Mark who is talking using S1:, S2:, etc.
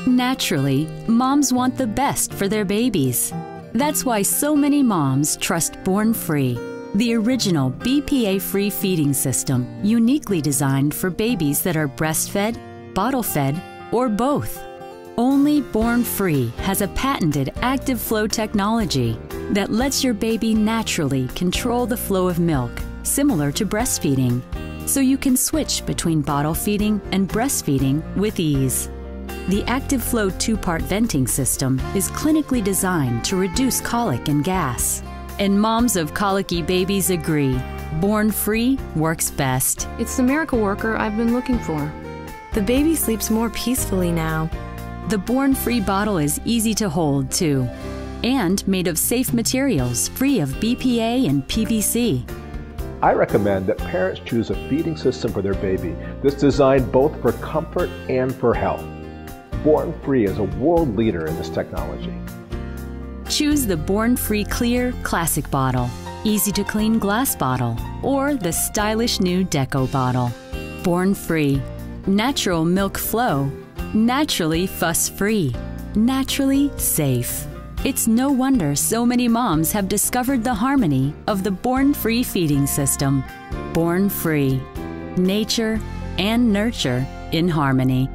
S1: Naturally, moms want the best for their babies. That's why so many moms trust Born Free, the original BPA-free feeding system uniquely designed for babies that are breastfed, bottle-fed, or both. Only Born Free has a patented active flow technology that lets your baby naturally control the flow of milk, similar to breastfeeding, so you can switch between bottle feeding and breastfeeding with ease. The Active Flow 2-part venting system is clinically designed to reduce colic and gas. And moms of colicky babies agree, Born Free works best.
S2: It's the miracle worker I've been looking for.
S3: The baby sleeps more peacefully now.
S1: The Born Free bottle is easy to hold, too, and made of safe materials free of BPA and PVC.
S4: I recommend that parents choose a feeding system for their baby that's designed both for comfort and for health. Born Free is a world leader in this technology.
S1: Choose the Born Free Clear Classic bottle, easy to clean glass bottle, or the stylish new Deco bottle. Born Free, natural milk flow, naturally fuss-free, naturally safe. It's no wonder so many moms have discovered the harmony of the Born Free feeding system. Born Free, nature and nurture in harmony.